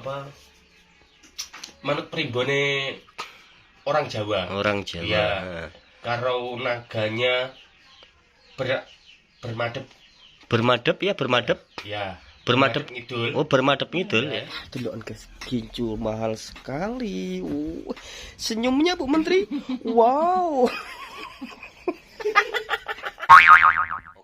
apa manut primbone orang Jawa. Orang Jawa. Ya. Karo naganya bermadep. Bermadep ya, bermadep. Ya. Bermadep ngidul. Oh, bermadep ngidul ya. Delok guys, gincu mahal sekali. Senyumnya Bu Menteri. Wow.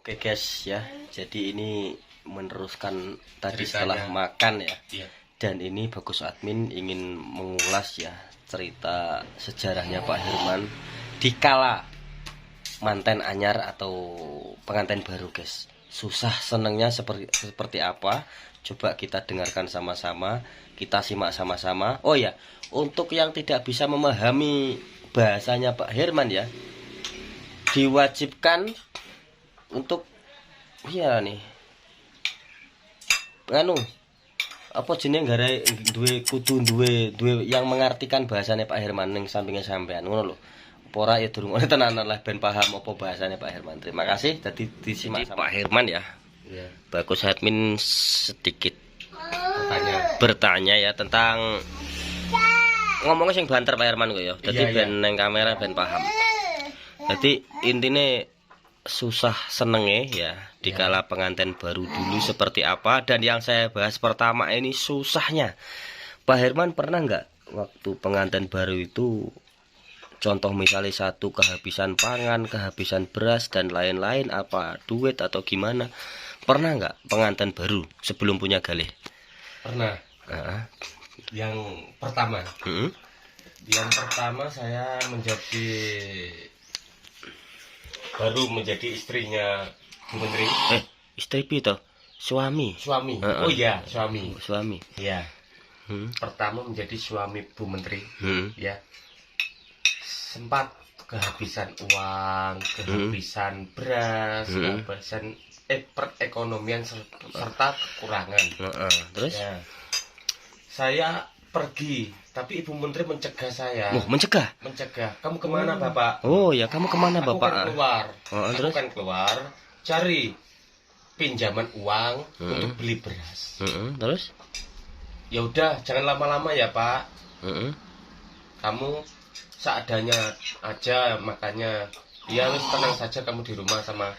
Oke guys ya. Jadi ini meneruskan tadi Ceritanya. setelah makan ya. Iya. Dan ini Bagus Admin ingin mengulas ya cerita sejarahnya Pak Herman dikala manten anyar atau pengantin baru guys. Susah senengnya seperti apa? Coba kita dengarkan sama-sama, kita simak sama-sama. Oh ya, untuk yang tidak bisa memahami bahasanya Pak Herman ya, diwajibkan untuk iya nih. Apa jenenge gara kudu duwe yang mengartikan bahasanya Pak Herman ning sampinge sampean ngono lho. Ora ya durung tenanan lah ben paham apa bahasanya Pak Herman. Terima kasih dadi disimak sama Pak Herman ya. Ya. Bagus Admin sedikit Bertanya. ya tentang ngomongnya sing banter Pak Herman kok ya. Dadi Iya, ben neng kamera ben paham. Jadi intine susah senenge ya dikala pengantin baru dulu seperti apa, dan yang saya bahas pertama ini susahnya. Pak Herman pernah nggak waktu pengantin baru itu, contoh misalnya satu kehabisan pangan, kehabisan beras dan lain-lain, apa duit atau gimana, pernah nggak pengantin baru sebelum punya galih? Pernah. Yang pertama. Yang pertama saya baru menjadi istrinya Bu Menteri. Istri itu suami. Oh iya, suami. Suami. Ya. Pertama menjadi suami Bu Menteri. Ya. Sempat kehabisan uang, kehabisan beras, kehabisan perekonomian serta kekurangan. Terus? Ya. Saya pergi, tapi Ibu Menteri mencegah saya. Mencegah? Mencegah. Kamu kemana, Bapak? Oh ya, kamu kemana Aku Bapak? kan keluar. Terus? Aku kan keluar cari pinjaman uang untuk beli beras. Terus? Ya udah, jangan lama-lama ya, Pak. Kamu seadanya aja makanya. Ya wis tenang saja kamu di rumah sama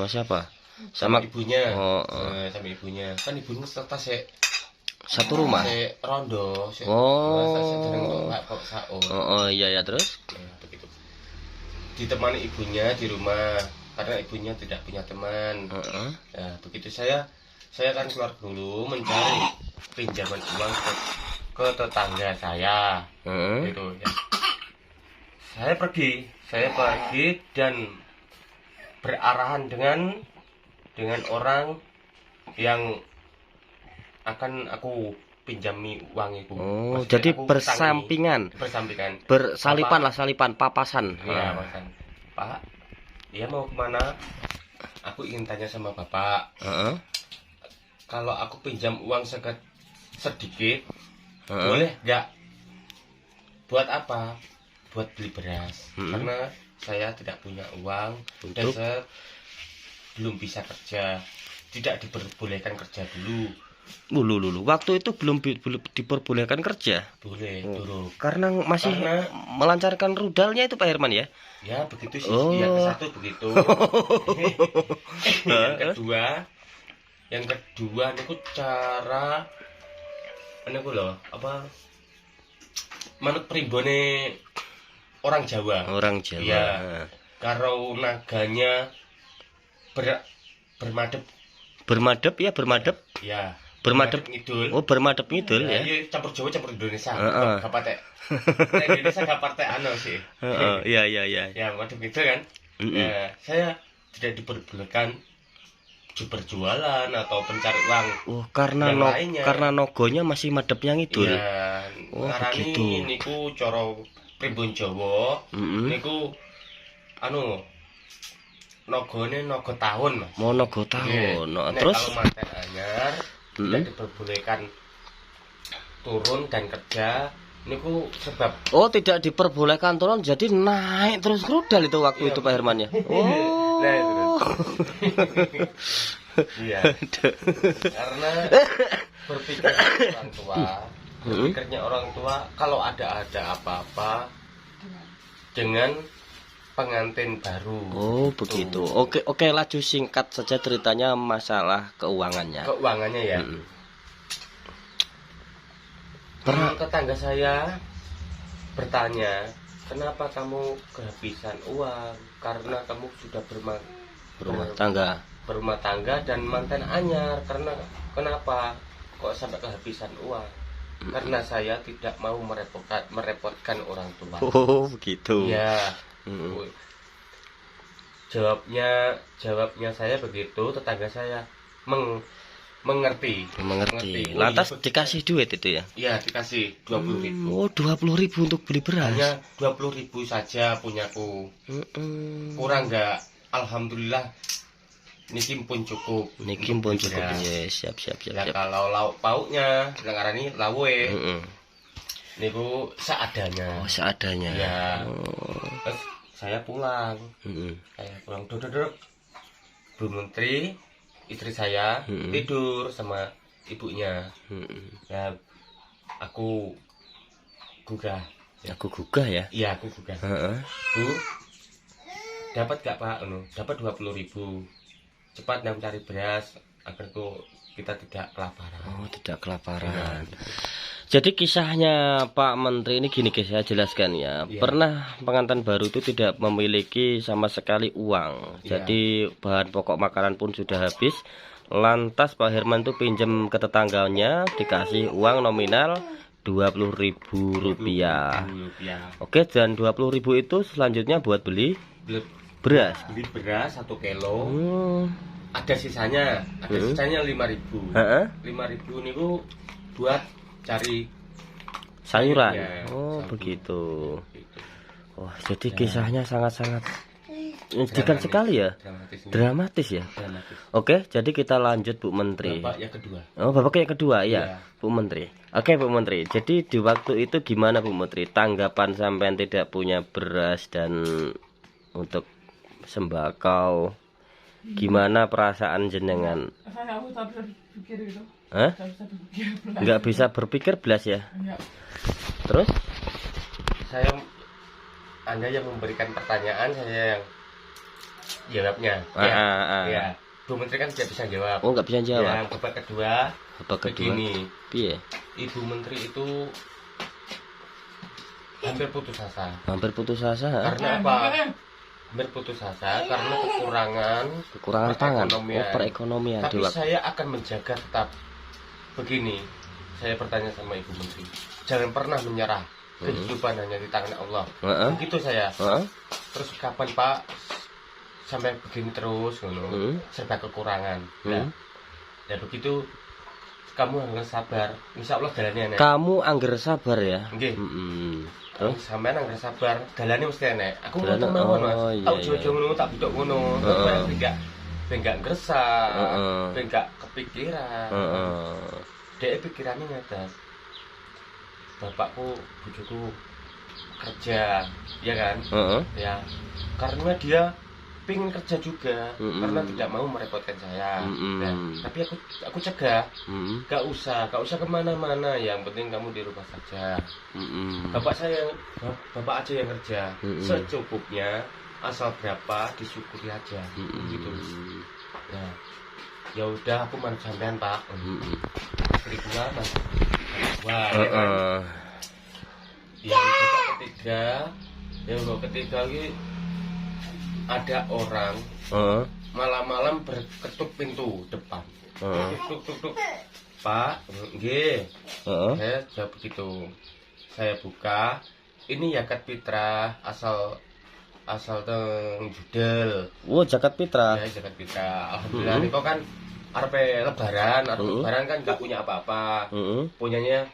siapa? sama ibunya. Oh. Sama ibunya. Kan ibunya serta Satu rumah. rondo. Oh iya ya, terus? Ya, begitu. Ditemani ibunya di rumah karena ibunya tidak punya teman. Ya, begitu saya kan keluar dulu mencari pinjaman uang ke tetangga saya. Gitu ya. Saya pergi dan berarahan dengan orang yang akan aku pinjami uang itu. Oh, Maksudnya jadi aku bersampingan. Bersalipan lah, salipan, papasan. Iya, Papasan. Pak, dia mau kemana? Aku ingin tanya sama Bapak. Kalau aku pinjam uang sedikit, boleh nggak? Buat apa? Buat beli beras. Karena saya tidak punya uang dan saya belum bisa kerja. Tidak diperbolehkan kerja dulu. Lulu. Waktu itu belum diperbolehkan kerja. Boleh dulu. Karena masih melancarkan rudalnya itu Pak Herman ya. Ya begitu sih. Oh. Yang satu begitu. yang kedua niku cara niku loh apa manut primbone orang Jawa. Orang Jawa. Iya. Karo naganya bermadep. Bermadep ya, bermadep. Ya. Bermadep ngidul. Oh, bermadep ngidul ya. Iya, campur Jawa campur Indonesia. Gak patek. Indonesia gak patek sih. Iya. Ya, madep ngidul kan. Ya, saya tidak diperbolehkan berjualan atau pencari uang. Oh, karena nogonya masih madepnya ngidul. Iya. Oh, begitu. Niku cara primbon Jawa. Niku nogone nogo tahun, Mas. Mau nogo tahun. Terus kalau manten anyar tidak diperbolehkan turun dan kerja niku sebab tidak diperbolehkan turun, jadi naik terus rudal itu waktu itu Pak Herman ya. Oh. Iya. Karena berpikirnya orang tua, berpikirnya orang tua kalau ada apa-apa dengan pengantin baru. Oh begitu. Oke, laju singkat saja ceritanya masalah keuangannya. Keuangannya ya. Pernah tetangga saya bertanya, kenapa kamu kehabisan uang? Karena kamu sudah berumah tangga dan mantan anyar. Karena kenapa kok sampai kehabisan uang? Karena saya tidak mau merepotkan orang tua. Oh begitu. Ya. Jawabnya saya begitu, tetangga saya mengerti. Lantas dikasih duit itu ya? Iya, dikasih 20.000. Oh 20.000 untuk beli beras. Hanya 20.000 saja punyaku. Kurang enggak? Alhamdulillah niki pun cukup. Ya, siap. Ya kalau lauk pauknya ngarani lawe. Niku seadanya. Oh seadanya. Ya. Terus saya pulang. Saya pulang duduk. Bu Menteri, istri saya tidur sama ibunya. Ya aku gugah. Aku gugah ya? Iya, aku gugah. Bu, dapat gak Pak? Dapat 20.000. Cepat cari beras agar kita tidak kelaparan. Oh, tidak kelaparan. Jadi kisahnya Pak Menteri ini gini guys, saya jelaskan ya. Pernah pengantin baru itu tidak memiliki sama sekali uang. Jadi bahan pokok makanan pun sudah habis. Lantas Pak Herman itu pinjam ke tetangganya, dikasih uang nominal Rp20.000. Oke, dan 20.000 itu selanjutnya buat beli beras. Beli beras 1 kilo. Ada sisanya 5.000. 5.000 niku buat cari sayuran. Ya, begitu. Wah, jadi kisahnya sangat-sangat menyedihkan sekali ya. Dramatis ya. Oke, jadi kita lanjut Bu Menteri. Bapak yang kedua. Oh, Bapak yang kedua ya, Bu Menteri. Oke, Bu Menteri. Jadi di waktu itu gimana Bu Menteri? Tanggapan sampean tidak punya beras dan untuk sembako. Gimana perasaan jenengan? Nggak bisa berpikir belas ya. Terus Anda yang memberikan pertanyaan, saya yang jawabnya. Ya. Bu Menteri kan tidak bisa jawab. Oh, nggak bisa jawab. Ya, Bapak kedua. Begini. Piye? Ibu Menteri itu hampir putus asa. Karena apa? Hampir putus asa karena kekurangan pangan, Tapi perekonomian. saya akan menjaga tetap. Begini, saya bertanya sama Ibu Menteri, jangan pernah menyerah. Kehidupan hanya di tangan Allah. Begitu saya. Terus kapan Pak sampai begini terus, serba kekurangan. Ya begitu. Kamu harus sabar. Insya Allah jalannya enak. Kamu angger sabar ya. Terus sampean angger sabar, dalane mesti enek. Aku mau Mas. Tau jojo ngono tak bidok ngono. Enggak gresah, enggak kepikiran. Dek pikirannya ngetes. Bapakku, bojoku kerja, ya kan? Ya. Karena dia pengen kerja juga, karena tidak mau merepotkan saya. Tapi aku cegah, gak usah kemana-mana. Yang penting kamu di rumah saja. Bapak aja yang kerja, secukupnya, asal berapa disyukuri aja, gitu. Ya udah, aku mau sampean Pak. Istri gua Mas. Wah, yang ketiga lagi ada orang malam-malam berketuk pintu depan. Tuk. Pak, nggih. Saya jawab begitu. Saya buka. Ini zakat fitrah asal teng judel. Oh, zakat fitrah. Ya, zakat fitrah. Alhamdulillah niko kan arepe lebaran kan nggak punya apa-apa. Punyanya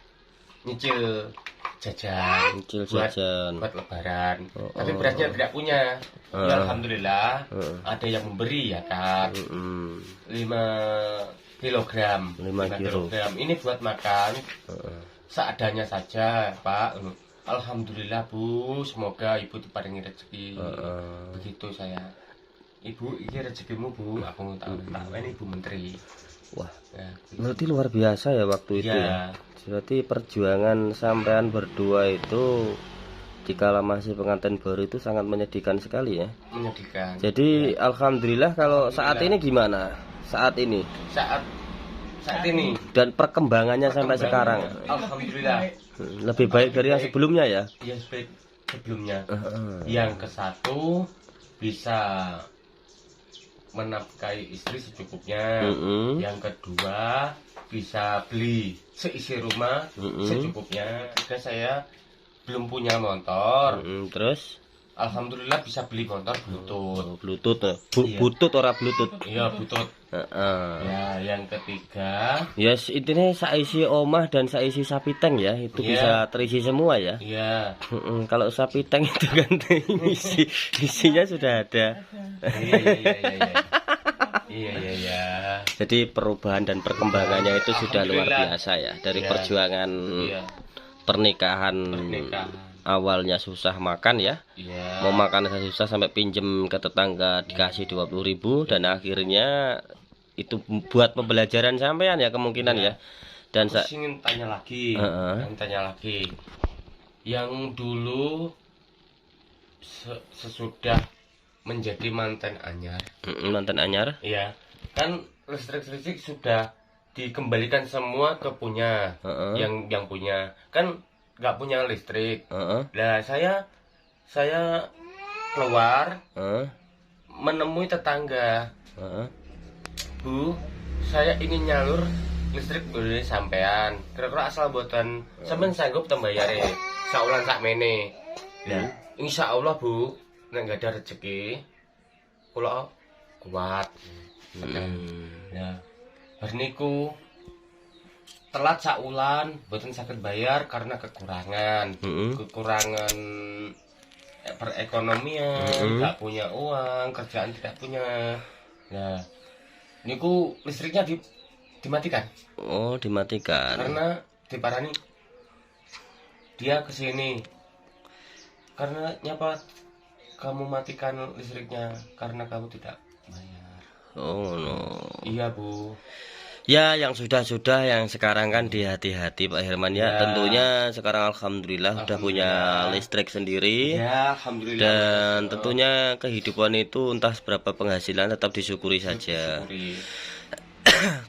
nyicil jajan. Buat lebaran. Tapi berasnya tidak punya. Ya alhamdulillah ada yang memberi ya kan. 5 kilogram. Ini buat makan. Seadanya saja, Pak. Alhamdulillah Bu, semoga Ibu diparingi rezeki. Begitu saya. Ibu, ini rezekimu Bu, aku tak ini Ibu Menteri. Wah, Ya, berarti luar biasa ya waktu itu ya. iya. Berarti perjuangan sampean berdua itu dikala masih pengantin baru itu sangat menyedihkan sekali ya. Menyedihkan. Jadi alhamdulillah kalau saat ini gimana? Saat ini Saat ini dan perkembangannya sampai sekarang alhamdulillah lebih baik dari yang sebelumnya ya. ya sebaik sebelumnya. Yang ke satu bisa menafkahi istri secukupnya. Yang kedua bisa beli seisi rumah secukupnya. Dan saya belum punya motor. Terus Alhamdulillah bisa beli motor Bluetooth. Bluetooth Iya. butut ora Bluetooth. Iya Bluetooth. Ya, yang ketiga Ya intinya saisi omah dan saisi sapi tank ya itu Iya. bisa terisi semua ya. iya. Kalau sapi tank itu kan isinya sudah ada. Iya iya iya iya. Iya iya iya. Jadi perubahan dan perkembangannya itu sudah luar Alhamdulillah. biasa ya dari Iya. perjuangan Iya. pernikahan. Awalnya susah makan ya. Iya. Mau makan susah sampai pinjem ke tetangga dikasih 20.000 dan akhirnya itu buat pembelajaran sampean ya kemungkinan ya. Dan Terus ingin tanya lagi. Ingin tanya lagi. Yang dulu sesudah menjadi mantan anyar. mantan anyar. Iya. Kan listrik sudah dikembalikan semua ke punya yang punya. Kan nggak punya listrik. Nah, saya keluar menemui tetangga. Bu, saya ingin nyalur listrik boleh sampean. Kira-kira asal buatan sampean sanggup tembayare saulan sakmene. Ya, insya Allah Bu, nek nggak ada rezeki, kula kuat. Ya, bar niku telat saulan, boten saged bayar karena kekurangan perekonomian, nggak punya uang, kerjaan tidak punya. Nah, niku listriknya dimatikan. Oh, dimatikan. Karena diparani dia kesini. Karena nyapa kamu matikan listriknya karena kamu tidak bayar. Oh no. Iya Bu. Ya, yang sudah-sudah yang sekarang kan hati-hati Pak Herman ya. Ya. Tentunya sekarang alhamdulillah udah punya listrik sendiri. Ya, alhamdulillah. Dan tentunya kehidupan itu entah seberapa penghasilan tetap disyukuri saja. Syukuri.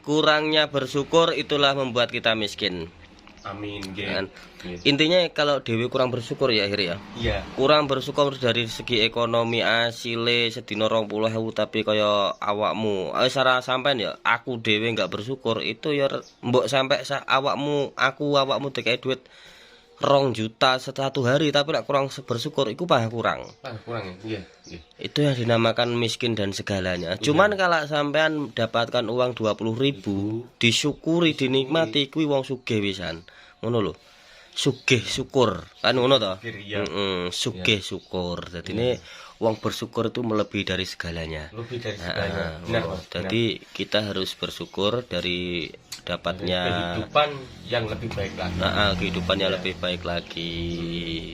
Kurangnya bersyukur itulah membuat kita miskin. Amin. Kan? Yes. Intinya kalau Dewi kurang bersyukur ya akhirnya. Iya. Kurang bersyukur dari segi ekonomi asile sedina 20.000 tapi kaya awakmu cara sampean ya aku dhewe nggak bersyukur itu ya mbok sampai awakmu dikai duit 2 juta satu hari tapi lek kurang bersyukur iku kurang. Kurang ya. Iya. Itu yang dinamakan miskin dan segalanya. Cuman kalau sampean dapatkan uang 20.000 disyukuri dinikmati kuwi wong sugih pisan. Ngono lho. Sugih syukur kan ngono to. Sugih syukur. Dadi ini wong bersyukur itu melebihi dari segalanya. Lebih dari segalanya. Benar, Mas. Jadi kita harus bersyukur dari dapatnya kehidupan yang lebih baik lagi. Kehidupannya lebih baik lagi.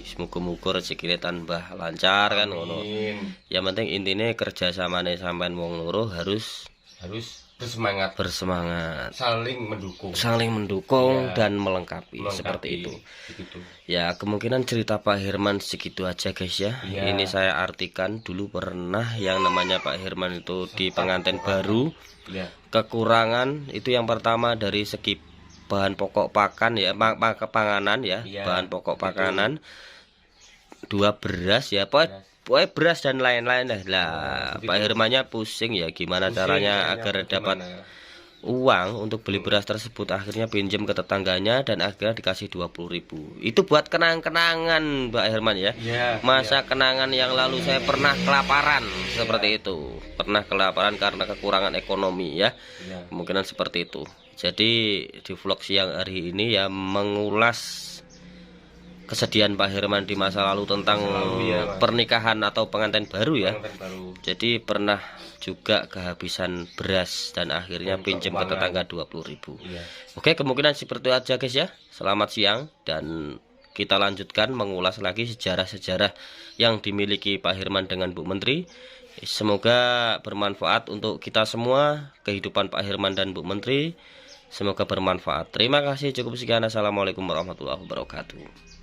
Semoga-moga rezekine tambah lancar kan ngono. Yang penting intinya kerjasamane sampean wong loro harus bersemangat, saling mendukung dan melengkapi seperti itu. Begitu. Ya, kemungkinan cerita Pak Herman segitu aja guys ya. Ini saya artikan dulu pernah yang namanya Pak Herman itu di pengantin baru. Kekurangan itu yang pertama dari segi bahan pokok pakan ya, panganan ya, bahan pokok pakanan. 2 beras ya, pokoknya beras dan lain-lain lah. Pak Hermannya pusing ya gimana caranya agar dapat uang untuk beli beras tersebut. Akhirnya pinjam ke tetangganya dan akhirnya dikasih 20.000. Itu buat kenang-kenangan Pak Herman ya. Masa kenangan yang lalu saya pernah kelaparan seperti itu. Pernah kelaparan karena kekurangan ekonomi ya. Kemungkinan seperti itu. Jadi di vlog siang hari ini ya mengulas kesedihan Pak Herman di masa lalu tentang pernikahan atau pengantin baru ya. Jadi pernah juga kehabisan beras dan akhirnya pinjam ke tetangga 20.000. Oke, kemungkinan seperti itu aja guys ya. Selamat siang dan kita lanjutkan mengulas lagi sejarah-sejarah yang dimiliki Pak Herman dengan Bu Menteri Semoga bermanfaat untuk kita semua, kehidupan Pak Herman dan Bu Menteri. Semoga bermanfaat. Terima kasih, cukup sekian. Assalamualaikum warahmatullahi wabarakatuh.